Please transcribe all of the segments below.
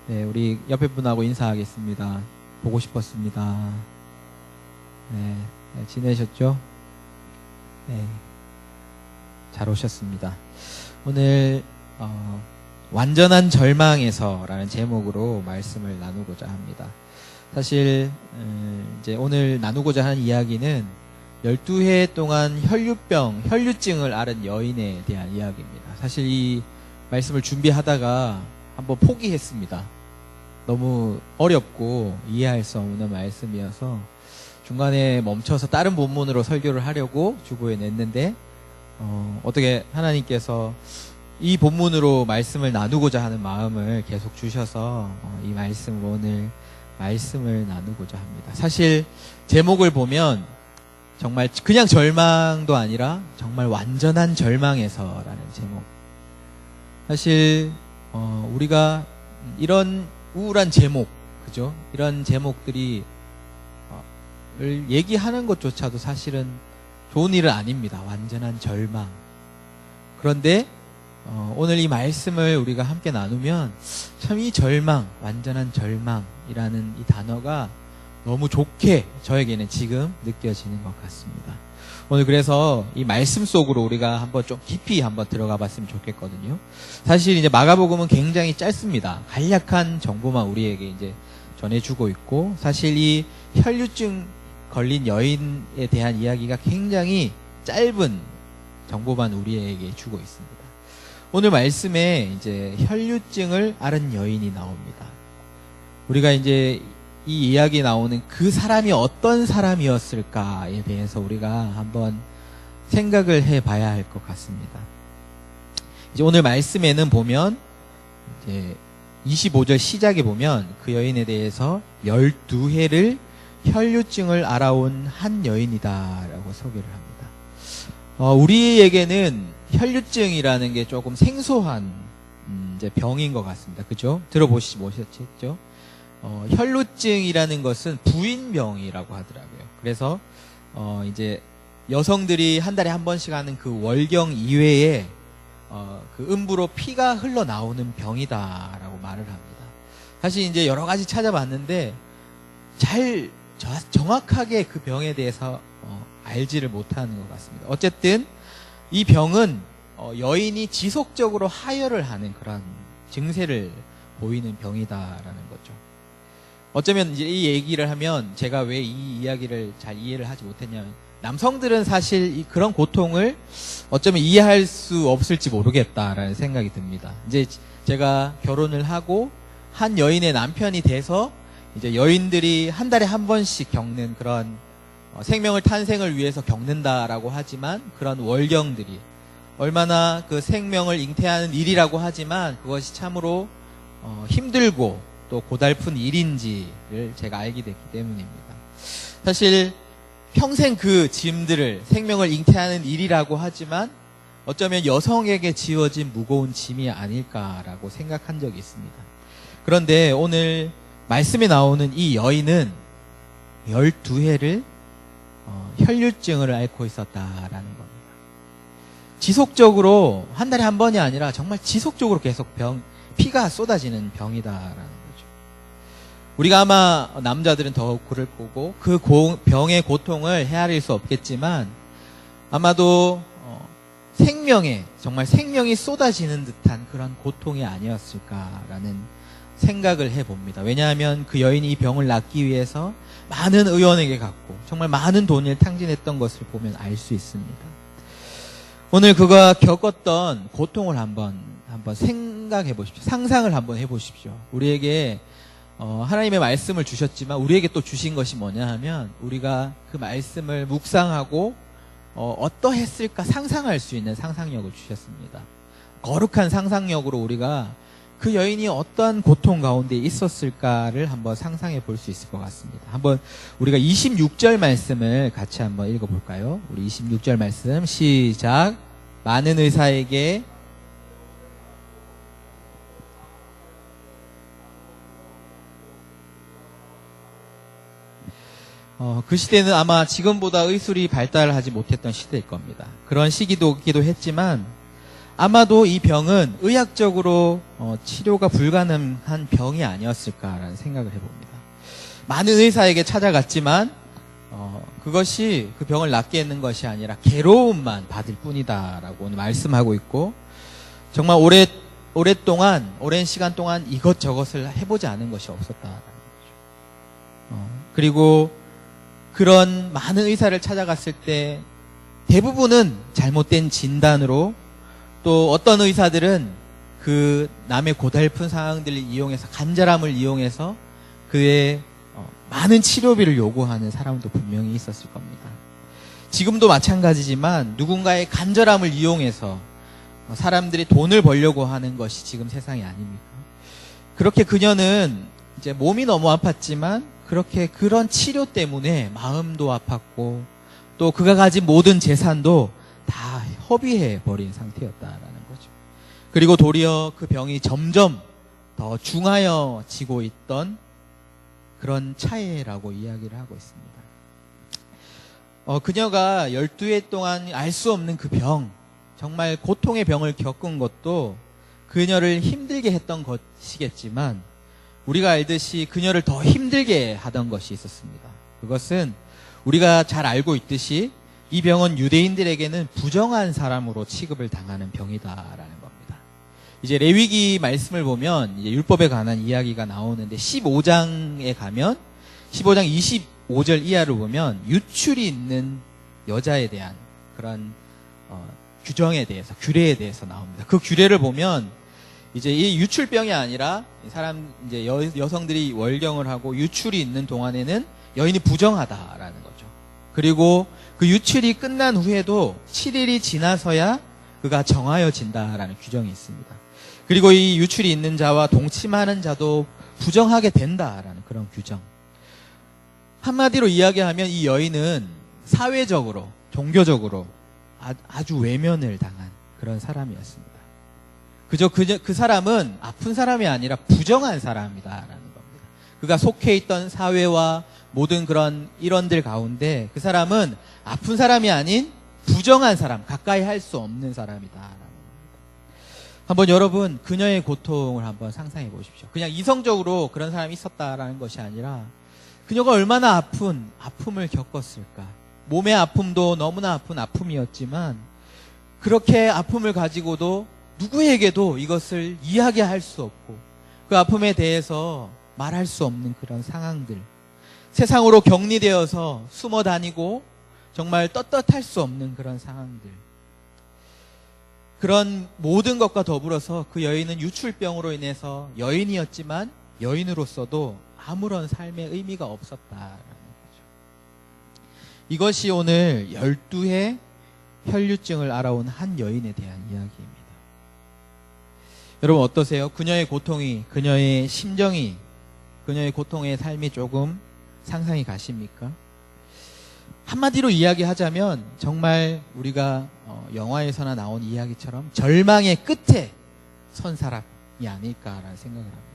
네, 우리 옆에 분하고 인사하겠습니다. 보고 싶었습니다. 네, 지내셨죠? 네, 잘 오셨습니다. 오늘 완전한 절망에서라는 제목으로 말씀을 나누고자 합니다. 사실 이제 오늘 나누고자 하는 이야기는 12해 동안 혈류증을 앓은 여인에 대한 이야기입니다. 사실 이 말씀을 준비하다가 한번 포기했습니다. 너무 어렵고 이해할 수 없는 말씀이어서 중간에 멈춰서 다른 본문으로 설교를 하려고 주보에 냈는데 어떻게 하나님께서 이 본문으로 말씀을 나누고자 하는 마음을 계속 주셔서 이 말씀 오늘 말씀을 나누고자 합니다. 사실 제목을 보면 정말 그냥 절망도 아니라 정말 완전한 절망에서라는 제목. 사실 우리가 이런 우울한 제목, 그죠? 이런 제목들이 얘기하는 것조차도 사실은 좋은 일은 아닙니다. 완전한 절망. 그런데 오늘 이 말씀을 우리가 함께 나누면 참 이 절망, 완전한 절망이라는 이 단어가 너무 좋게 저에게는 지금 느껴지는 것 같습니다. 오늘 그래서 이 말씀 속으로 우리가 한번 좀 깊이 한번 들어가 봤으면 좋겠거든요. 사실 이제 마가복음은 굉장히 짧습니다. 간략한 정보만 우리에게 이제 전해주고 있고, 사실 이 혈류증 걸린 여인에 대한 이야기가 굉장히 짧은 정보만 우리에게 주고 있습니다. 오늘 말씀에 이제 혈류증을 앓은 여인이 나옵니다. 우리가 이제 이 이야기 나오는 그 사람이 어떤 사람이었을까에 대해서 우리가 한번 생각을 해봐야 할 것 같습니다. 이제 오늘 말씀에는 보면 이제 25절 시작에 보면 그 여인에 대해서 12해를 혈류증을 앓아온 한 여인이다라고 소개를 합니다. 우리에게는 혈류증이라는 게 조금 생소한 이제 병인 것 같습니다. 그죠? 들어보시지 못하셨죠? 혈루증이라는 것은 부인병이라고 하더라고요. 그래서 이제 여성들이 한 달에 한 번씩 하는 그 월경 이외에 그 음부로 피가 흘러나오는 병이다라고 말을 합니다. 사실 이제 여러 가지 찾아봤는데 잘 정확하게 그 병에 대해서 알지를 못하는 것 같습니다. 어쨌든 이 병은 여인이 지속적으로 하혈을 하는 그런 증세를 보이는 병이다라는 거죠. 어쩌면 이제 이 얘기를 하면 제가 왜 이 이야기를 잘 이해를 하지 못했냐면, 남성들은 사실 그런 고통을 어쩌면 이해할 수 없을지 모르겠다라는 생각이 듭니다. 이제 제가 결혼을 하고 한 여인의 남편이 돼서 이제 여인들이 한 달에 한 번씩 겪는 그런 생명을 탄생을 위해서 겪는다라고 하지만, 그런 월경들이 얼마나 그 생명을 잉태하는 일이라고 하지만 그것이 참으로 힘들고 또 고달픈 일인지를 제가 알게 됐기 때문입니다. 사실 평생 그 짐들을, 생명을 잉태하는 일이라고 하지만 어쩌면 여성에게 지어진 무거운 짐이 아닐까라고 생각한 적이 있습니다. 그런데 오늘 말씀에 나오는 이 여인은 12해를 혈류증을 앓고 있었다라는 겁니다. 지속적으로 한 달에 한 번이 아니라 정말 지속적으로 계속 피가 쏟아지는 병이다라는 거죠. 우리가 아마 남자들은 더 그럴 거고 그 병의 고통을 헤아릴 수 없겠지만, 아마도 정말 생명이 쏟아지는 듯한 그런 고통이 아니었을까라는 생각을 해봅니다. 왜냐하면 그 여인이 이 병을 낫기 위해서 많은 의원에게 갔고 정말 많은 돈을 탕진했던 것을 보면 알 수 있습니다. 오늘 그가 겪었던 고통을 한번 생각해 보십시오. 상상을 한번 해 보십시오. 우리에게 하나님의 말씀을 주셨지만 우리에게 또 주신 것이 뭐냐 하면, 우리가 그 말씀을 묵상하고 어떠했을까 상상할 수 있는 상상력을 주셨습니다. 거룩한 상상력으로 우리가 그 여인이 어떠한 고통 가운데 있었을까를 한번 상상해 볼 수 있을 것 같습니다. 한번 우리가 26절 말씀을 같이 한번 읽어볼까요? 우리 26절 말씀 시작. 많은 의사에게 그 시대는 아마 지금보다 의술이 발달하지 못했던 시대일 겁니다. 그런 시기도기도 했지만 아마도 이 병은 의학적으로 치료가 불가능한 병이 아니었을까라는 생각을 해봅니다. 많은 의사에게 찾아갔지만 그것이 그 병을 낫게 했는 것이 아니라 괴로움만 받을 뿐이다라고 오늘 말씀하고 있고, 정말 오랜 시간 동안 이것저것을 해보지 않은 것이 없었다라는 거죠. 그리고 그런 많은 의사를 찾아갔을 때 대부분은 잘못된 진단으로, 또 어떤 의사들은 그 남의 고달픈 상황들을 이용해서, 간절함을 이용해서 그의 많은 치료비를 요구하는 사람도 분명히 있었을 겁니다. 지금도 마찬가지지만 누군가의 간절함을 이용해서 사람들이 돈을 벌려고 하는 것이 지금 세상이 아닙니까? 그렇게 그녀는 이제 몸이 너무 아팠지만 그런 치료 때문에 마음도 아팠고 또 그가 가진 모든 재산도 다 허비해 버린 상태였다라는 거죠. 그리고 도리어 그 병이 점점 더 중하여지고 있던 그런 차이라고 이야기를 하고 있습니다. 그녀가 12해 동안 알 수 없는 그 병, 정말 고통의 병을 겪은 것도 그녀를 힘들게 했던 것이겠지만, 우리가 알듯이 그녀를 더 힘들게 하던 것이 있었습니다. 그것은 우리가 잘 알고 있듯이 이 병은 유대인들에게는 부정한 사람으로 취급을 당하는 병이다라는 겁니다. 이제 레위기 말씀을 보면 이제 율법에 관한 이야기가 나오는데 15장에 가면 15장 25절 이하를 보면 유출이 있는 여자에 대한 그런 규정에 대해서, 규례에 대해서 나옵니다. 그 규례를 보면 이제 이 유출병이 아니라 이제 여성들이 월경을 하고 유출이 있는 동안에는 여인이 부정하다라는 거죠. 그리고 그 유출이 끝난 후에도 7일이 지나서야 그가 정하여진다라는 규정이 있습니다. 그리고 이 유출이 있는 자와 동침하는 자도 부정하게 된다라는 그런 규정. 한마디로 이야기하면 이 여인은 사회적으로, 종교적으로 아주 외면을 당한 그런 사람이었습니다. 그 사람은 아픈 사람이 아니라 부정한 사람이다라는 겁니다. 그가 속해 있던 사회와 모든 그런 일원들 가운데 그 사람은 아픈 사람이 아닌 부정한 사람, 가까이 할 수 없는 사람이다라는 겁니다. 한번 여러분 그녀의 고통을 한번 상상해 보십시오. 그냥 이성적으로 그런 사람이 있었다라는 것이 아니라 그녀가 얼마나 아픔을 겪었을까. 몸의 아픔도 너무나 아픈 아픔이었지만 그렇게 아픔을 가지고도 누구에게도 이것을 이야기할 수 없고 그 아픔에 대해서 말할 수 없는 그런 상황들, 세상으로 격리되어서 숨어 다니고 정말 떳떳할 수 없는 그런 상황들, 그런 모든 것과 더불어서 그 여인은 유출병으로 인해서 여인이었지만 여인으로서도 아무런 삶의 의미가 없었다라는 거죠. 이것이 오늘 12해 혈류증을 알아온 한 여인에 대한 이야기입니다. 여러분 어떠세요? 그녀의 고통이, 그녀의 심정이, 그녀의 고통의 삶이 조금 상상이 가십니까? 한마디로 이야기하자면 정말 우리가 영화에서나 나온 이야기처럼 절망의 끝에 선 사람이 아닐까라는 생각을 합니다.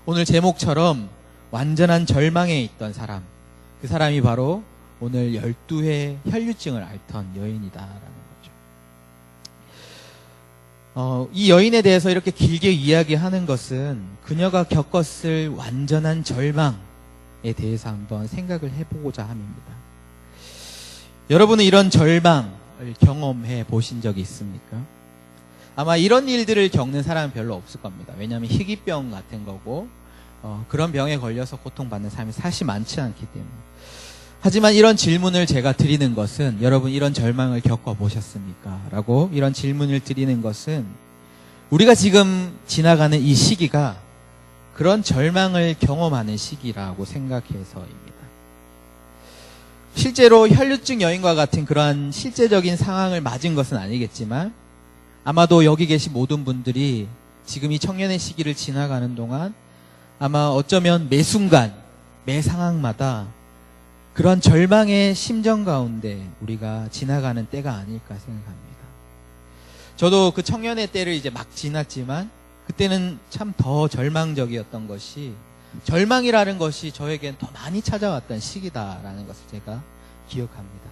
오늘 제목처럼 완전한 절망에 있던 사람, 그 사람이 바로 오늘 12회 혈류증을 앓던 여인이다라는 거죠. 이 여인에 대해서 이렇게 길게 이야기하는 것은 그녀가 겪었을 완전한 절망에 대해서 한번 생각을 해보고자 함입니다. 여러분은 이런 절망을 경험해 보신 적이 있습니까? 아마 이런 일들을 겪는 사람은 별로 없을 겁니다. 왜냐하면 희귀병 같은 거고 그런 병에 걸려서 고통받는 사람이 사실 많지 않기 때문에. 하지만 이런 질문을 제가 드리는 것은 여러분 이런 절망을 겪어보셨습니까? 라고 이런 질문을 드리는 것은 우리가 지금 지나가는 이 시기가 그런 절망을 경험하는 시기라고 생각해서입니다. 실제로 혈류증 여인과 같은 그러한 실제적인 상황을 맞은 것은 아니겠지만 아마도 여기 계신 모든 분들이 지금 이 청년의 시기를 지나가는 동안 아마 어쩌면 매 순간, 매 상황마다 그런 절망의 심정 가운데 우리가 지나가는 때가 아닐까 생각합니다. 저도 그 청년의 때를 이제 막 지났지만 그때는 참 더 절망적이었던 것이, 절망이라는 것이 저에겐 더 많이 찾아왔던 시기다라는 것을 제가 기억합니다.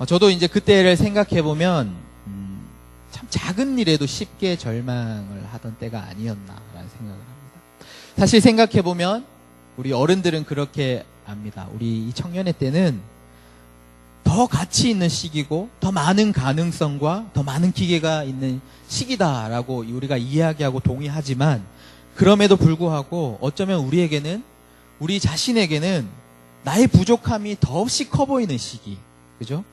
저도 이제 그때를 생각해 보면 참 작은 일에도 쉽게 절망을 하던 때가 아니었나라는 생각을 합니다. 사실 생각해보면 우리 어른들은 그렇게 압니다. 우리 이 청년의 때는 더 가치 있는 시기고 더 많은 가능성과 더 많은 기회가 있는 시기다라고 우리가 이야기하고 동의하지만, 그럼에도 불구하고 어쩌면 우리에게는, 우리 자신에게는 나의 부족함이 더없이 커 보이는 시기, 그죠?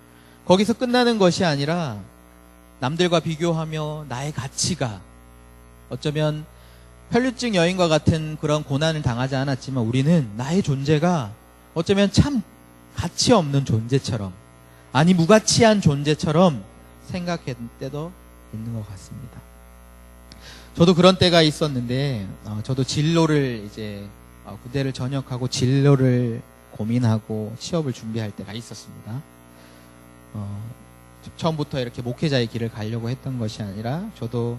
거기서 끝나는 것이 아니라 남들과 비교하며 나의 가치가, 어쩌면 혈류증 여인과 같은 그런 고난을 당하지 않았지만 우리는 나의 존재가 어쩌면 참 가치 없는 존재처럼, 아니 무가치한 존재처럼 생각했던 때도 있는 것 같습니다. 저도 그런 때가 있었는데, 저도 진로를 이제 군대를 전역하고 진로를 고민하고 취업을 준비할 때가 있었습니다. 처음부터 이렇게 목회자의 길을 가려고 했던 것이 아니라 저도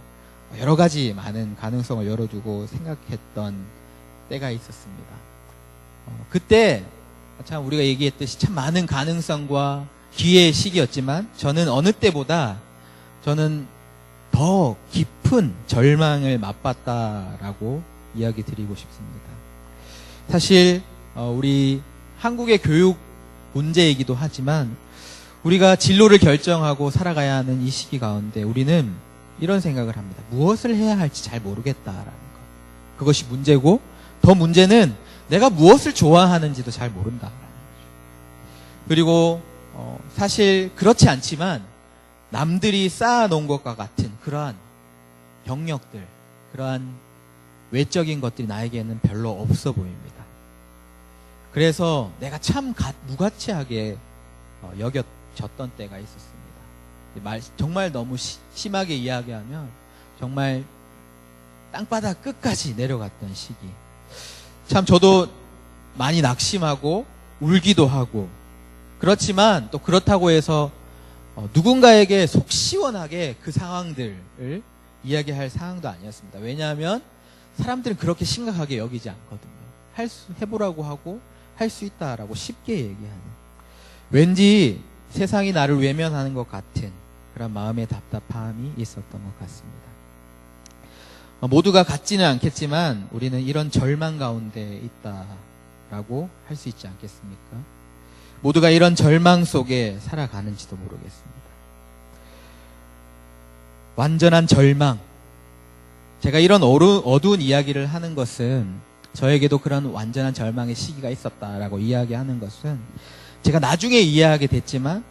여러 가지 많은 가능성을 열어두고 생각했던 때가 있었습니다. 그때 참 우리가 얘기했듯이 참 많은 가능성과 기회의 시기였지만 저는 어느 때보다 저는 더 깊은 절망을 맛봤다라고 이야기 드리고 싶습니다. 사실 우리 한국의 교육 문제이기도 하지만 우리가 진로를 결정하고 살아가야 하는 이 시기 가운데 우리는 이런 생각을 합니다. 무엇을 해야 할지 잘 모르겠다라는 것. 그것이 문제고, 더 문제는 내가 무엇을 좋아하는지도 잘 모른다라는 거죠. 그리고 사실 그렇지 않지만 남들이 쌓아놓은 것과 같은 그러한 경력들, 그러한 외적인 것들이 나에게는 별로 없어 보입니다. 그래서 내가 참 무가치하게 여겨졌던 때가 있었습니다. 정말 너무 심하게 이야기하면 정말 땅바닥 끝까지 내려갔던 시기. 참 저도 많이 낙심하고 울기도 하고, 그렇지만 또 그렇다고 해서 누군가에게 속 시원하게 그 상황들을 이야기할 상황도 아니었습니다. 왜냐하면 사람들은 그렇게 심각하게 여기지 않거든요. 해보라고 하고 할 수 있다라고 쉽게 얘기하는, 왠지 세상이 나를 외면하는 것 같은 그런 마음의 답답함이 있었던 것 같습니다. 모두가 같지는 않겠지만 우리는 이런 절망 가운데 있다라고 할 수 있지 않겠습니까? 모두가 이런 절망 속에 살아가는지도 모르겠습니다. 완전한 절망. 제가 이런 어두운 이야기를 하는 것은, 저에게도 그런 완전한 절망의 시기가 있었다라고 이야기하는 것은 제가 나중에 이해하게 됐지만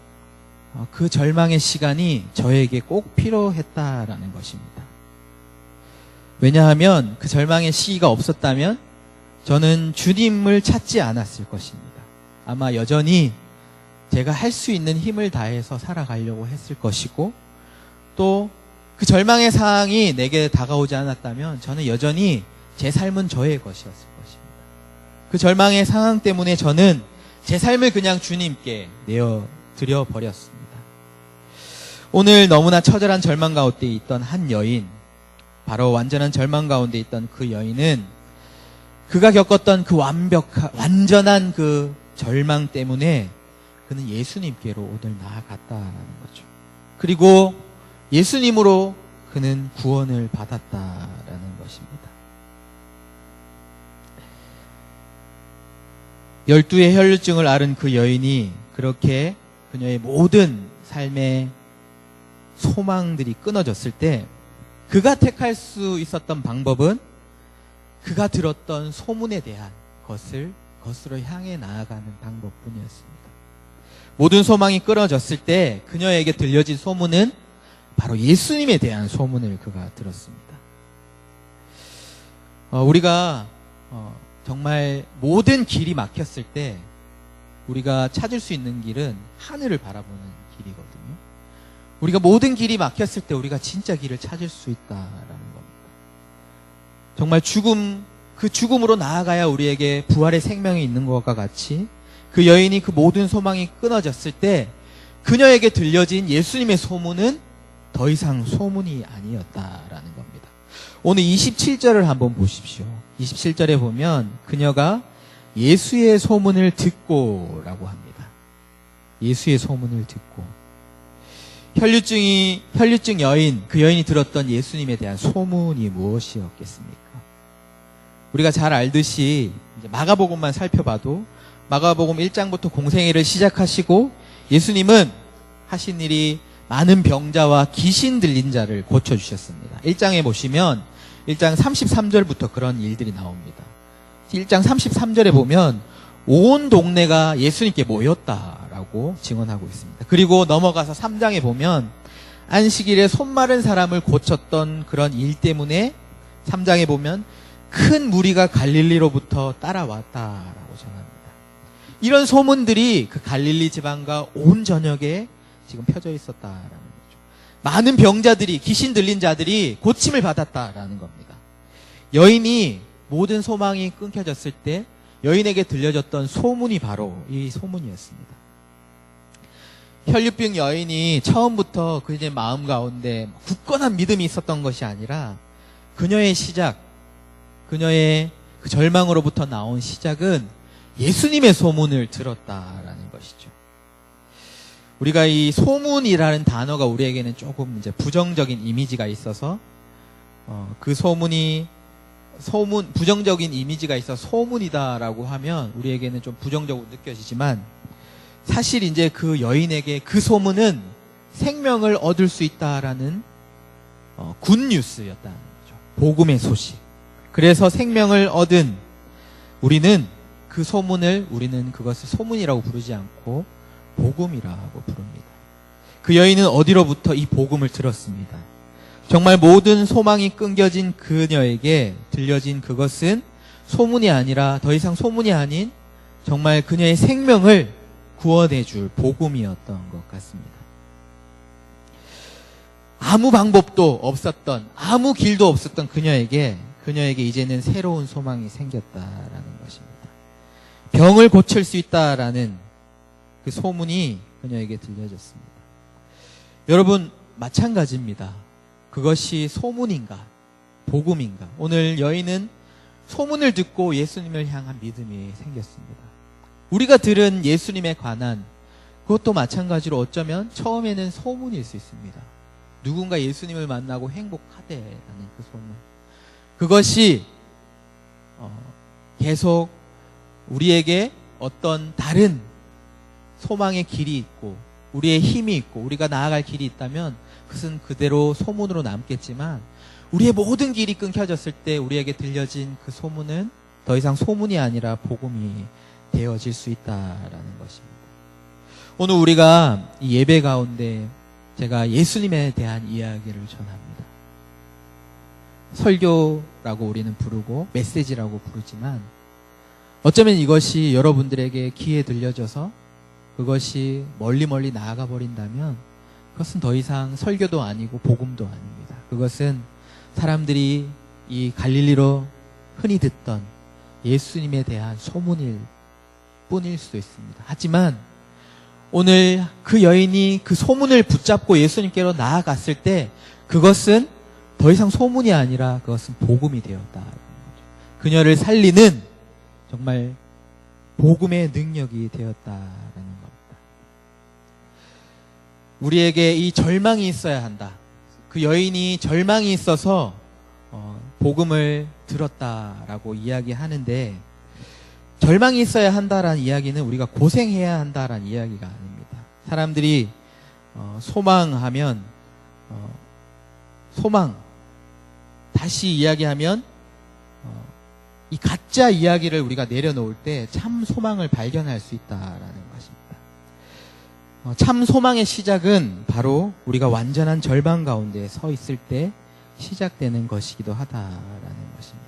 그 절망의 시간이 저에게 꼭 필요했다라는 것입니다. 왜냐하면 그 절망의 시기가 없었다면 저는 주님을 찾지 않았을 것입니다. 아마 여전히 제가 할 수 있는 힘을 다해서 살아가려고 했을 것이고, 또 그 절망의 상황이 내게 다가오지 않았다면 저는 여전히 제 삶은 저의 것이었을 것입니다. 그 절망의 상황 때문에 저는 제 삶을 그냥 주님께 내어드려 버렸습니다. 오늘 너무나 처절한 절망 가운데 있던 한 여인, 바로 완전한 절망 가운데 있던 그 여인은 그가 겪었던 그 완전한 그 절망 때문에 그는 예수님께로 오늘 나아갔다라는 거죠. 그리고 예수님으로 그는 구원을 받았다라는 것입니다. 12의 혈류증을 앓은 그 여인이 그렇게 그녀의 모든 삶의 소망들이 끊어졌을 때 그가 택할 수 있었던 방법은 그가 들었던 소문에 대한 것으로 향해 나아가는 방법뿐이었습니다. 모든 소망이 끊어졌을 때 그녀에게 들려진 소문은 바로 예수님에 대한 소문을 그가 들었습니다. 우리가 정말 모든 길이 막혔을 때 우리가 찾을 수 있는 길은 하늘을 바라보는 길이거든요. 우리가 모든 길이 막혔을 때 우리가 진짜 길을 찾을 수 있다라는 겁니다. 정말 그 죽음으로 나아가야 우리에게 부활의 생명이 있는 것과 같이 그 여인이 그 모든 소망이 끊어졌을 때 그녀에게 들려진 예수님의 소문은 더 이상 소문이 아니었다라는 겁니다. 오늘 27절을 한번 보십시오. 27절에 보면 그녀가 예수의 소문을 듣고 라고 합니다. 예수의 소문을 듣고. 혈류증 여인, 그 여인이 들었던 예수님에 대한 소문이 무엇이었겠습니까? 우리가 잘 알듯이 이제 마가복음만 살펴봐도 마가복음 1장부터 공생애를 시작하시고 예수님은 하신 일이 많은 병자와 귀신 들린 자를 고쳐주셨습니다. 1장에 보시면 1장 33절부터 그런 일들이 나옵니다. 1장 33절에 보면 온 동네가 예수님께 모였다라고 증언하고 있습니다. 그리고 넘어가서 3장에 보면 안식일에 손 마른 사람을 고쳤던 그런 일 때문에 3장에 보면 큰 무리가 갈릴리로부터 따라왔다라고 전합니다. 이런 소문들이 그 갈릴리 지방과 온 전역에 지금 펴져 있었다라는 거죠. 많은 병자들이, 귀신 들린 자들이 고침을 받았다라는 겁니다. 여인이 모든 소망이 끊겨졌을 때 여인에게 들려졌던 소문이 바로 이 소문이었습니다. 혈류병 여인이 처음부터 그녀의 마음 가운데 굳건한 믿음이 있었던 것이 아니라 그녀의 시작, 그녀의 그 절망으로부터 나온 시작은 예수님의 소문을 들었다라는 것이죠. 우리가 이 소문이라는 단어가 우리에게는 조금 이제 부정적인 이미지가 있어서 그 부정적인 이미지가 있어 소문이다라고 하면 우리에게는 좀 부정적으로 느껴지지만 사실 이제 그 여인에게 그 소문은 생명을 얻을 수 있다라는 굿뉴스였다는 거죠. 복음의 소식. 그래서 생명을 얻은 우리는 그 소문을 우리는 그것을 소문이라고 부르지 않고 복음이라고 부릅니다. 그 여인은 어디로부터 이 복음을 들었습니다. 정말 모든 소망이 끊겨진 그녀에게 들려진 그것은 소문이 아니라 더 이상 소문이 아닌 정말 그녀의 생명을 구원해줄 복음이었던 것 같습니다. 아무 방법도 없었던, 아무 길도 없었던 그녀에게 이제는 새로운 소망이 생겼다라는 것입니다. 병을 고칠 수 있다라는 그 소문이 그녀에게 들려졌습니다. 여러분, 마찬가지입니다. 그것이 소문인가, 복음인가? 오늘 여인은 소문을 듣고 예수님을 향한 믿음이 생겼습니다. 우리가 들은 예수님에 관한 그것도 마찬가지로 어쩌면 처음에는 소문일 수 있습니다. 누군가 예수님을 만나고 행복하대라는 그 소문. 그것이 계속 우리에게 어떤 다른 소망의 길이 있고 우리의 힘이 있고 우리가 나아갈 길이 있다면 그것은 그대로 소문으로 남겠지만 우리의 모든 길이 끊겨졌을 때 우리에게 들려진 그 소문은 더 이상 소문이 아니라 복음이 되어질 수 있다라는 것입니다. 오늘 우리가 이 예배 가운데 제가 예수님에 대한 이야기를 전합니다. 설교라고 우리는 부르고 메시지라고 부르지만 어쩌면 이것이 여러분들에게 귀에 들려져서 그것이 멀리 나아가 버린다면 그것은 더 이상 설교도 아니고 복음도 아닙니다. 그것은 사람들이 이 갈릴리로 흔히 듣던 예수님에 대한 소문일 뿐일 수도 있습니다. 하지만 오늘 그 여인이 그 소문을 붙잡고 예수님께로 나아갔을 때 그것은 더 이상 소문이 아니라 그것은 복음이 되었다. 그녀를 살리는 정말 복음의 능력이 되었다라는 겁니다. 우리에게 이 절망이 있어야 한다. 그 여인이 절망이 있어서 복음을 들었다라고 이야기하는데 절망이 있어야 한다라는 이야기는 우리가 고생해야 한다라는 이야기가 아닙니다. 사람들이 소망하면 소망 다시 이야기하면 이 가짜 이야기를 우리가 내려놓을 때 참 소망을 발견할 수 있다라는 것입니다. 참 소망의 시작은 바로 우리가 완전한 절망 가운데 서 있을 때 시작되는 것이기도 하다라는 것입니다.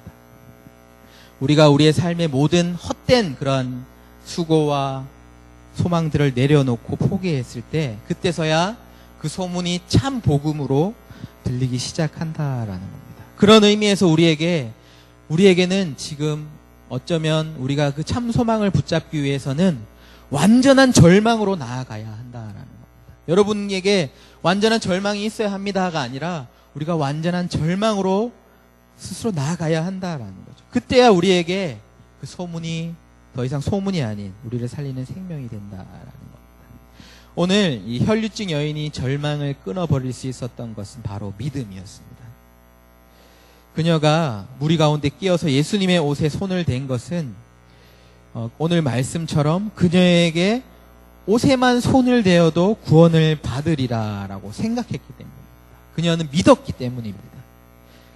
우리가 우리의 삶의 모든 헛된 그런 수고와 소망들을 내려놓고 포기했을 때 그때서야 그 소문이 참 복음으로 들리기 시작한다라는 겁니다. 그런 의미에서 우리에게는 지금 어쩌면 우리가 그 참 소망을 붙잡기 위해서는 완전한 절망으로 나아가야 한다라는 겁니다. 여러분에게 완전한 절망이 있어야 합니다가 아니라 우리가 완전한 절망으로 스스로 나아가야 한다라는 거죠. 그때야 우리에게 그 소문이 더 이상 소문이 아닌 우리를 살리는 생명이 된다라는 겁니다. 오늘 이 혈류증 여인이 절망을 끊어버릴 수 있었던 것은 바로 믿음이었습니다. 그녀가 무리 가운데 끼어서 예수님의 옷에 손을 댄 것은 오늘 말씀처럼 그녀에게 옷에만 손을 대어도 구원을 받으리라 라고 생각했기 때문입니다. 그녀는 믿었기 때문입니다.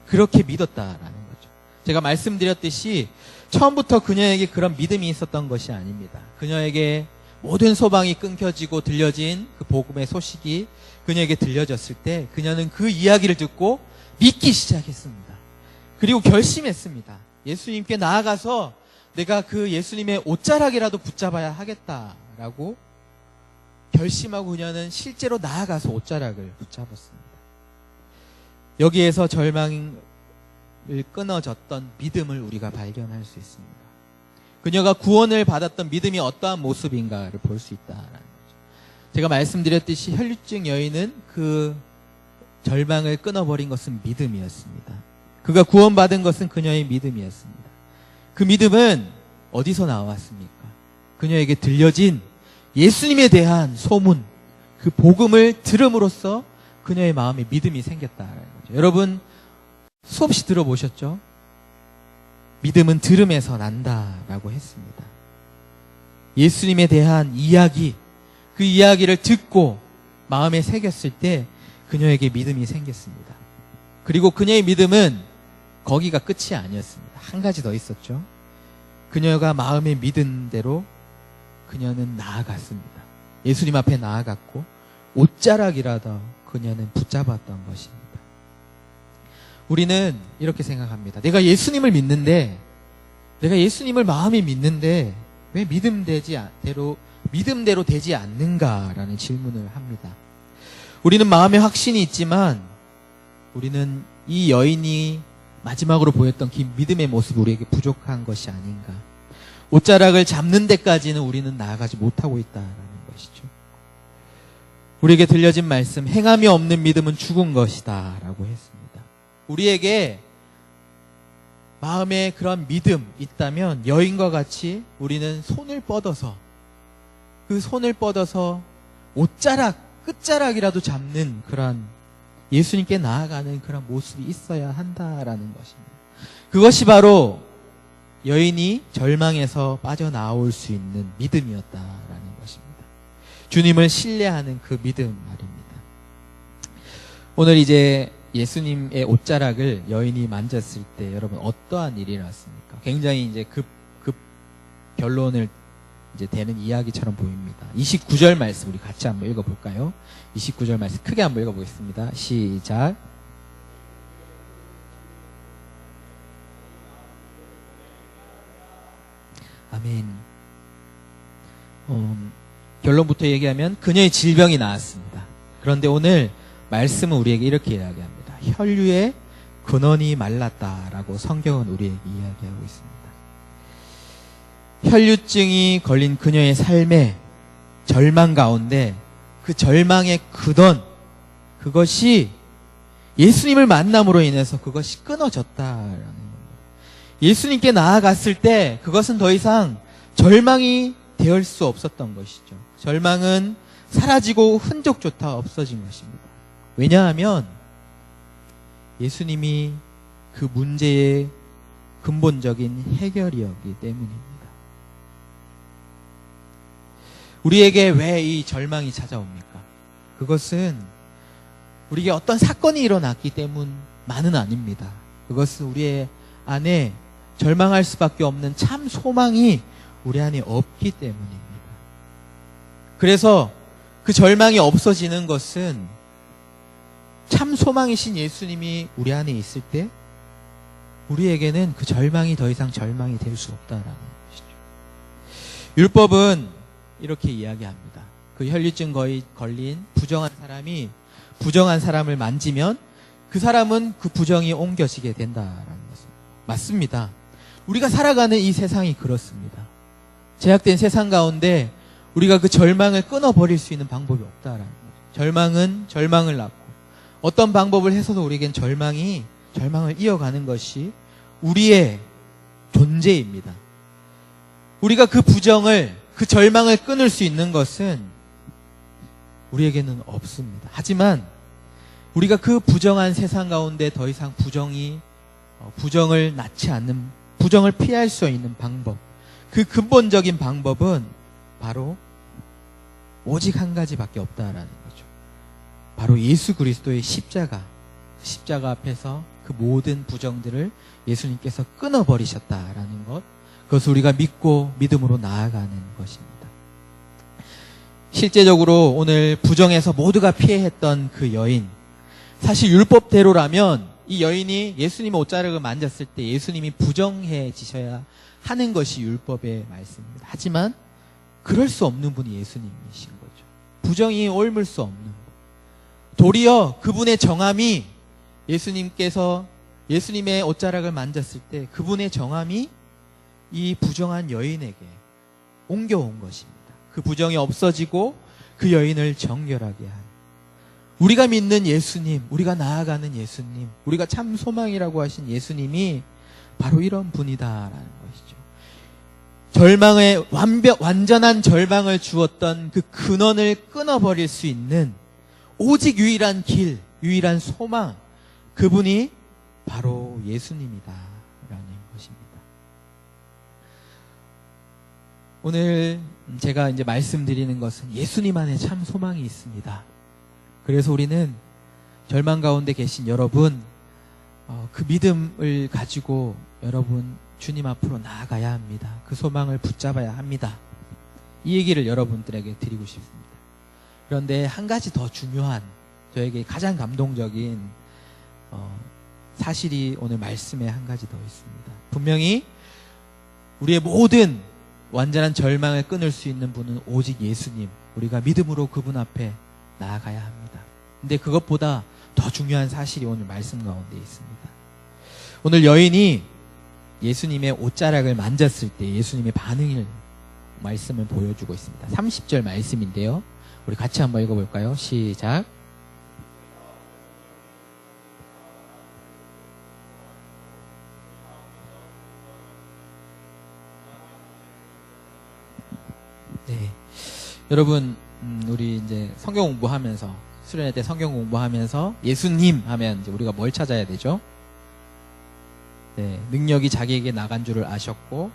그렇게 믿었다라는 거죠. 제가 말씀드렸듯이 처음부터 그녀에게 그런 믿음이 있었던 것이 아닙니다. 그녀에게 모든 소망이 끊겨지고 들려진 그 복음의 소식이 그녀에게 들려졌을 때 그녀는 그 이야기를 듣고 믿기 시작했습니다. 그리고 결심했습니다. 예수님께 나아가서 내가 그 예수님의 옷자락이라도 붙잡아야 하겠다라고 결심하고 그녀는 실제로 나아가서 옷자락을 붙잡았습니다. 여기에서 절망을 끊어졌던 믿음을 우리가 발견할 수 있습니다. 그녀가 구원을 받았던 믿음이 어떠한 모습인가를 볼 수 있다라는 거죠. 제가 말씀드렸듯이 혈류증 여인은 그 절망을 끊어버린 것은 믿음이었습니다. 그가 구원받은 것은 그녀의 믿음이었습니다. 그 믿음은 어디서 나왔습니까? 그녀에게 들려진 예수님에 대한 소문, 그 복음을 들음으로써 그녀의 마음에 믿음이 생겼다라는 거죠. 여러분 수없이 들어보셨죠? 믿음은 들음에서 난다라고 했습니다. 예수님에 대한 이야기, 그 이야기를 듣고 마음에 새겼을 때 그녀에게 믿음이 생겼습니다. 그리고 그녀의 믿음은 거기가 끝이 아니었습니다. 한 가지 더 있었죠. 그녀가 마음에 믿은 대로 그녀는 나아갔습니다. 예수님 앞에 나아갔고 옷자락이라도 그녀는 붙잡았던 것입니다. 우리는 이렇게 생각합니다. 내가 예수님을 믿는데, 내가 예수님을 마음에 믿는데 왜 믿음대로 되지 않는가라는 질문을 합니다. 우리는 마음에 확신이 있지만 우리는 이 여인이 마지막으로 보였던 그 믿음의 모습이 우리에게 부족한 것이 아닌가. 옷자락을 잡는 데까지는 우리는 나아가지 못하고 있다라는 것이죠. 우리에게 들려진 말씀, 행함이 없는 믿음은 죽은 것이다 라고 했습니다. 우리에게 마음에 그런 믿음 있다면 여인과 같이 우리는 손을 뻗어서 그 손을 뻗어서 옷자락, 끝자락이라도 잡는 그런 예수님께 나아가는 그런 모습이 있어야 한다라는 것입니다. 그것이 바로 여인이 절망에서 빠져나올 수 있는 믿음이었다라는 것입니다. 주님을 신뢰하는 그 믿음 말입니다. 오늘 이제 예수님의 옷자락을 여인이 만졌을 때 여러분 어떠한 일이 났습니까? 굉장히 이제 급 결론을 이제 되는 이야기처럼 보입니다. 29절 말씀 우리 같이 한번 읽어볼까요? 29절 말씀 크게 한번 읽어보겠습니다. 시작. 아멘. 결론부터 얘기하면 그녀의 질병이 나았습니다. 그런데 오늘 말씀은 우리에게 이렇게 이야기합니다. 혈류의 근원이 말랐다라고 성경은 우리에게 이야기하고 있습니다. 혈류증이 걸린 그녀의 삶의 절망 가운데 그 절망의 근원, 그것이 예수님을 만남으로 인해서 그것이 끊어졌다라는 겁니다. 예수님께 나아갔을 때 그것은 더 이상 절망이 될 수 없었던 것이죠. 절망은 사라지고 흔적조차 없어진 것입니다. 왜냐하면 예수님이 그 문제의 근본적인 해결이었기 때문입니다. 우리에게 왜 이 절망이 찾아옵니까? 그것은 우리에게 어떤 사건이 일어났기 때문만은 아닙니다. 그것은 우리의 안에 절망할 수밖에 없는 참 소망이 우리 안에 없기 때문입니다. 그래서 그 절망이 없어지는 것은 참 소망이신 예수님이 우리 안에 있을 때 우리에게는 그 절망이 더 이상 절망이 될 수 없다라는 것이죠. 율법은 이렇게 이야기합니다. 그 혈류증 걸린 부정한 사람이 부정한 사람을 만지면 그 사람은 그 부정이 옮겨지게 된다라는 것입니다. 맞습니다. 우리가 살아가는 이 세상이 그렇습니다. 제약된 세상 가운데 우리가 그 절망을 끊어버릴 수 있는 방법이 없다라는 거죠. 절망은 절망을 낳고 어떤 방법을 해서도 우리에겐 절망을 이어가는 것이 우리의 존재입니다. 우리가 그 부정을, 그 절망을 끊을 수 있는 것은 우리에게는 없습니다. 하지만 우리가 그 부정한 세상 가운데 더 이상 부정을 낳지 않는, 부정을 피할 수 있는 방법, 그 근본적인 방법은 바로 오직 한 가지밖에 없다라는 거죠. 바로 예수 그리스도의 십자가 앞에서 그 모든 부정들을 예수님께서 끊어버리셨다라는 것, 그것을 우리가 믿고 믿음으로 나아가는 것입니다. 실제적으로 오늘 부정에서 모두가 피해했던 그 여인, 사실 율법대로라면 이 여인이 예수님의 옷자락을 만졌을 때 예수님이 부정해지셔야 하는 것이 율법의 말씀입니다. 하지만 그럴 수 없는 분이 예수님이신 거죠. 부정이 옮을 수 없는 분. 도리어 그분의 정함이, 예수님께서 예수님의 옷자락을 만졌을 때 그분의 정함이 이 부정한 여인에게 옮겨온 것입니다. 그 부정이 없어지고 그 여인을 정결하게 한, 우리가 믿는 예수님, 우리가 나아가는 예수님, 우리가 참 소망이라고 하신 예수님이 바로 이런 분이다라는 것이죠. 절망의 완전한 절망을 주었던 그 근원을 끊어버릴 수 있는 오직 유일한 길, 유일한 소망, 그분이 바로 예수님이다라는 것입니다. 오늘 제가 이제 말씀드리는 것은 예수님 안에 참 소망이 있습니다. 그래서 우리는 절망 가운데 계신 여러분, 그 믿음을 가지고 여러분 주님 앞으로 나아가야 합니다. 그 소망을 붙잡아야 합니다. 이 얘기를 여러분들에게 드리고 싶습니다. 그런데 한 가지 더 중요한, 저에게 가장 감동적인 사실이 오늘 말씀에 한 가지 더 있습니다. 분명히 우리의 모든 완전한 절망을 끊을 수 있는 분은 오직 예수님, 우리가 믿음으로 그분 앞에 나아가야 합니다. 근데 그것보다 더 중요한 사실이 오늘 말씀 가운데 있습니다. 오늘 여인이 예수님의 옷자락을 만졌을 때 예수님의 반응을, 말씀을 보여주고 있습니다. 30절 말씀인데요. 우리 같이 한번 읽어볼까요? 시작. 네. 여러분, 우리 이제 성경 공부하면서, 수련회 때 성경 공부하면서 예수님 하면 이제 우리가 뭘 찾아야 되죠? 네. 능력이 자기에게 나간 줄을 아셨고,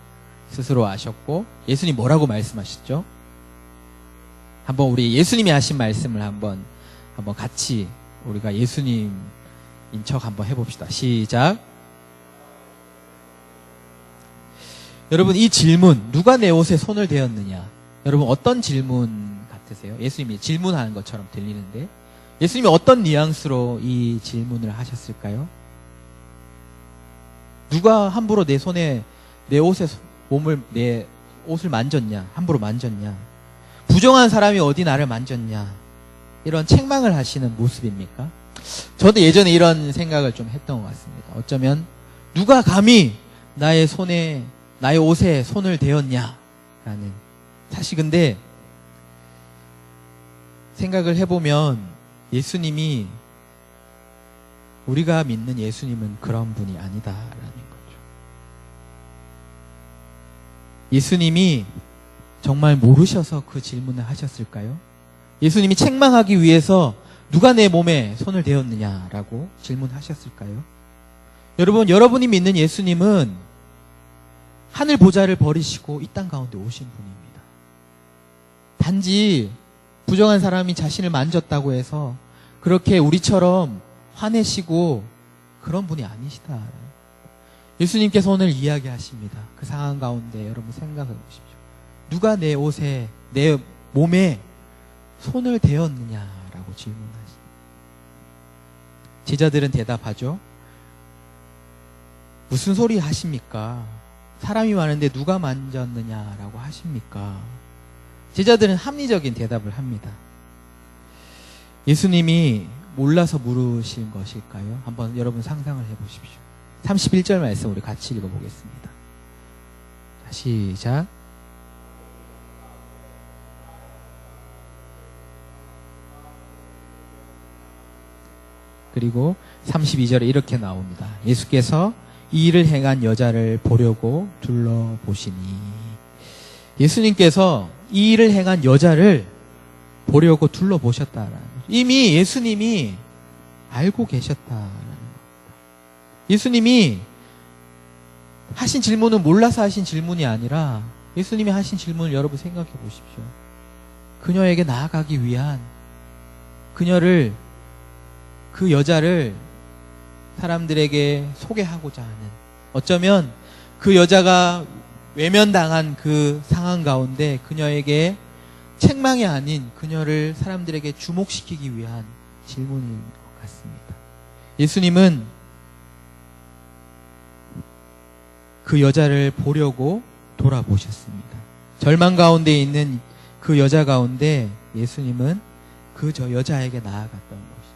스스로 아셨고, 예수님 뭐라고 말씀하셨죠? 한번 우리 예수님이 하신 말씀을 한번 같이 우리가 예수님인 척 한번 해봅시다. 시작. 여러분, 이 질문, 누가 내 옷에 손을 대었느냐? 여러분, 어떤 질문 같으세요? 예수님이 질문하는 것처럼 들리는데, 예수님이 어떤 뉘앙스로 이 질문을 하셨을까요? 누가 함부로 내 손에, 내 옷을 만졌냐? 함부로 만졌냐? 부정한 사람이 어디 나를 만졌냐? 이런 책망을 하시는 모습입니까? 저도 예전에 이런 생각을 좀 했던 것 같습니다. 어쩌면 누가 감히 나의 옷에 손을 대었냐? 라는. 사실 근데 생각을 해보면 예수님이, 우리가 믿는 예수님은 그런 분이 아니다라는 거죠. 예수님이 정말 모르셔서 그 질문을 하셨을까요? 예수님이 책망하기 위해서 누가 내 몸에 손을 대었느냐라고 질문하셨을까요? 여러분, 여러분이 믿는 예수님은 하늘 보좌를 버리시고 이 땅 가운데 오신 분입니다. 단지 부정한 사람이 자신을 만졌다고 해서 그렇게 우리처럼 화내시고 그런 분이 아니시다. 예수님께서 오늘 이야기하십니다. 그 상황 가운데 여러분 생각해 보십시오. 누가 내 옷에, 내 몸에 손을 대었느냐라고 질문하십니다. 제자들은 대답하죠. 무슨 소리 하십니까? 사람이 많은데 누가 만졌느냐라고 하십니까? 제자들은 합리적인 대답을 합니다. 예수님이 몰라서 물으신 것일까요? 한번 여러분 상상을 해보십시오. 31절 말씀 우리 같이 읽어보겠습니다. 시작. 그리고 32절에 이렇게 나옵니다. 예수께서 이 일을 행한 여자를 보려고 둘러보시니, 예수님께서 이 일을 행한 여자를 보려고 둘러보셨다라는 거죠. 이미 예수님이 알고 계셨다라는 겁니다. 예수님이 하신 질문은 몰라서 하신 질문이 아니라 예수님이 하신 질문을 여러분 생각해 보십시오. 그녀에게 나아가기 위한 그녀를, 그 여자를 사람들에게 소개하고자 하는, 어쩌면 그 여자가 외면당한 그 상황 가운데 그녀에게 책망이 아닌 그녀를 사람들에게 주목시키기 위한 질문인 것 같습니다. 예수님은 그 여자를 보려고 돌아보셨습니다. 절망 가운데 있는 그 여자 가운데 예수님은 그 여자에게 나아갔던 것이죠.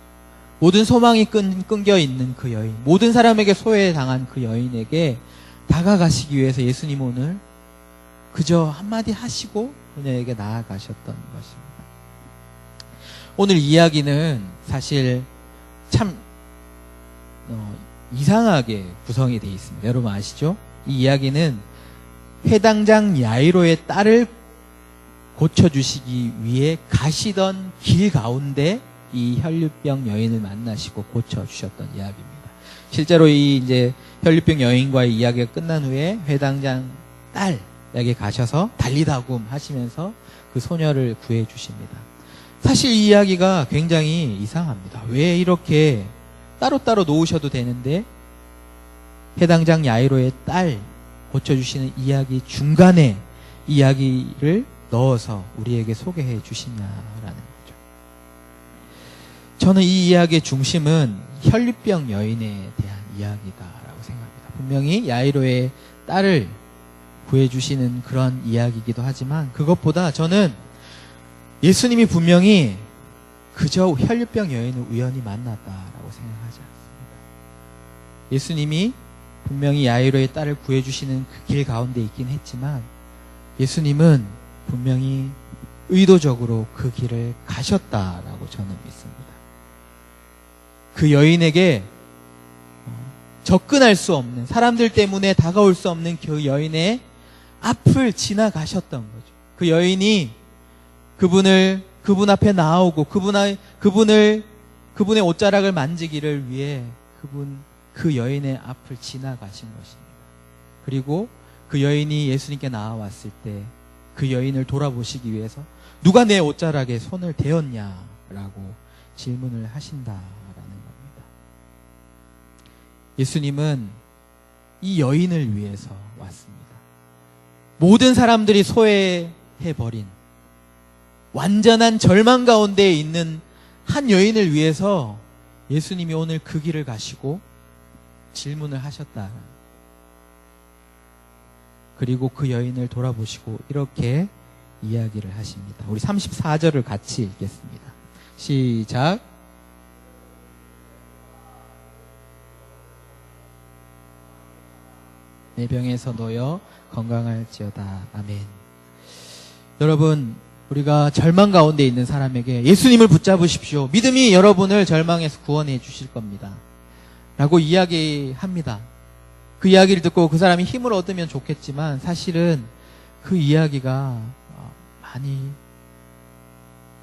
모든 소망이 끊겨 있는 그 여인, 모든 사람에게 소외당한 그 여인에게 다가가시기 위해서 예수님 오늘 그저 한마디 하시고 그녀에게 나아가셨던 것입니다. 오늘 이야기는 사실 참 이상하게 구성이 되어 있습니다. 여러분 아시죠? 이 이야기는 회당장 야이로의 딸을 고쳐주시기 위해 가시던 길 가운데 이 혈류병 여인을 만나시고 고쳐주셨던 이야기입니다. 실제로 이 이제 혈류병 여인과의 이야기가 끝난 후에 회당장 딸에게 가셔서 달리다굼 하시면서 그 소녀를 구해 주십니다. 사실 이 이야기가 굉장히 이상합니다. 왜 이렇게 따로따로 놓으셔도 되는데 회당장 야이로의 딸 고쳐주시는 이야기 중간에 이야기를 넣어서 우리에게 소개해 주시냐라는 거죠. 저는 이 이야기의 중심은 혈류병 여인에 대한 이야기다라고 생각합니다. 분명히 야이로의 딸을 구해주시는 그런 이야기이기도 하지만 그것보다 저는 예수님이 분명히 그저 혈류병 여인을 우연히 만났다라고 생각하지 않습니다. 예수님이 분명히 야이로의 딸을 구해주시는 그 길 가운데 있긴 했지만 예수님은 분명히 의도적으로 그 길을 가셨다라고 저는 믿습니다. 그 여인에게 접근할 수 없는, 사람들 때문에 다가올 수 없는 그 여인의 앞을 지나가셨던 거죠. 그 여인이 그분 앞에 나오고 그분의 옷자락을 만지기를 위해 그 여인의 앞을 지나가신 것입니다. 그리고 그 여인이 예수님께 나와왔을 때 그 여인을 돌아보시기 위해서 누가 내 옷자락에 손을 대었냐라고 질문을 하신다라는 겁니다. 예수님은 이 여인을 위해서 왔습니다. 모든 사람들이 소외해버린 완전한 절망 가운데 있는 한 여인을 위해서 예수님이 오늘 그 길을 가시고 질문을 하셨다. 그리고 그 여인을 돌아보시고 이렇게 이야기를 하십니다. 우리 34절을 같이 읽겠습니다. 시작. 내 병에서 놓여 건강할지어다. 아멘. 여러분, 우리가 절망 가운데 있는 사람에게 예수님을 붙잡으십시오. 믿음이 여러분을 절망에서 구원해 주실 겁니다. 라고 이야기합니다. 그 이야기를 듣고 그 사람이 힘을 얻으면 좋겠지만 사실은 그 이야기가 많이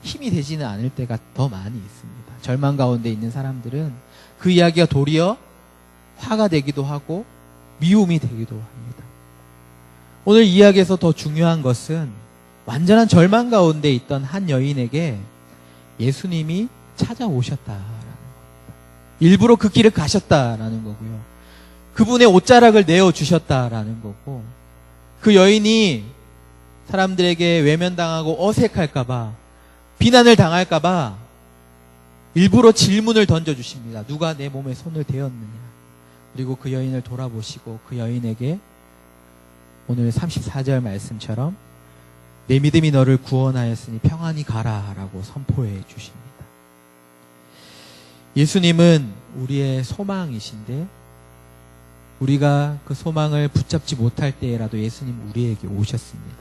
힘이 되지는 않을 때가 더 많이 있습니다. 절망 가운데 있는 사람들은 그 이야기가 도리어 화가 되기도 하고 미움이 되기도 합니다. 오늘 이야기에서 더 중요한 것은 완전한 절망 가운데 있던 한 여인에게 예수님이 찾아오셨다라는 겁니다. 일부러 그 길을 가셨다라는 거고요. 그분의 옷자락을 내어주셨다라는 거고, 그 여인이 사람들에게 외면당하고 어색할까봐, 비난을 당할까봐 일부러 질문을 던져주십니다. 누가 내 몸에 손을 대었느냐. 그리고 그 여인을 돌아보시고 그 여인에게 오늘 34절 말씀처럼 내 믿음이 너를 구원하였으니 평안히 가라 라고 선포해 주십니다. 예수님은 우리의 소망이신데 우리가 그 소망을 붙잡지 못할 때라도 예수님 우리에게 오셨습니다.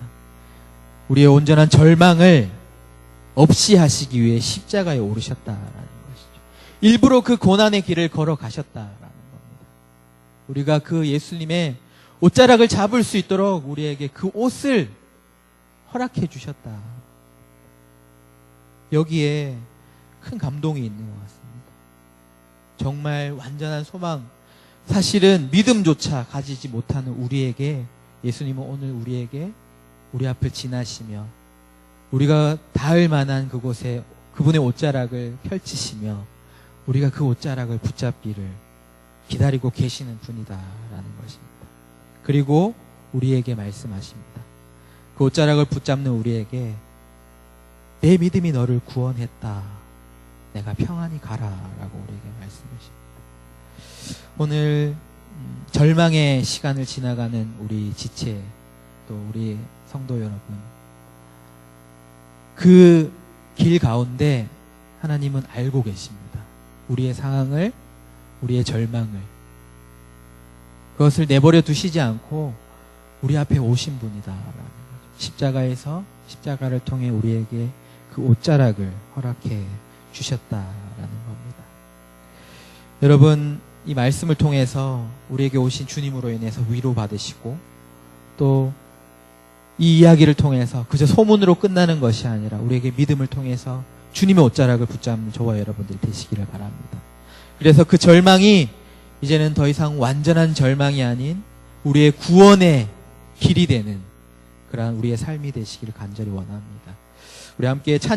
우리의 온전한 절망을 없이 하시기 위해 십자가에 오르셨다라는 것이죠. 일부러 그 고난의 길을 걸어가셨다라는 겁니다. 우리가 그 예수님의 옷자락을 잡을 수 있도록 우리에게 그 옷을 허락해 주셨다. 여기에 큰 감동이 있는 것 같습니다. 정말 완전한 소망, 사실은 믿음조차 가지지 못하는 우리에게 예수님은 오늘 우리에게 우리 앞을 지나시며 우리가 닿을 만한 그곳에 그분의 옷자락을 펼치시며 우리가 그 옷자락을 붙잡기를 기다리고 계시는 분이다라는 것입니다. 그리고 우리에게 말씀하십니다. 그 옷자락을 붙잡는 우리에게 내 믿음이 너를 구원했다. 내가 평안히 가라라고 우리에게 말씀하십니다. 오늘 절망의 시간을 지나가는 우리 지체 또 우리 성도 여러분, 그 길 가운데 하나님은 알고 계십니다. 우리의 상황을, 우리의 절망을, 그것을 내버려 두시지 않고 우리 앞에 오신 분이다라는 거죠. 십자가에서 십자가를 통해 우리에게 그 옷자락을 허락해 주셨다라는 겁니다. 여러분, 이 말씀을 통해서 우리에게 오신 주님으로 인해서 위로받으시고 또 이 이야기를 통해서 그저 소문으로 끝나는 것이 아니라 우리에게 믿음을 통해서 주님의 옷자락을 붙잡는 저와 여러분들이 되시기를 바랍니다. 그래서 그 절망이 이제는 더 이상 완전한 절망이 아닌 우리의 구원의 길이 되는 그러한 우리의 삶이 되시기를 간절히 원합니다. 우리 함께 찬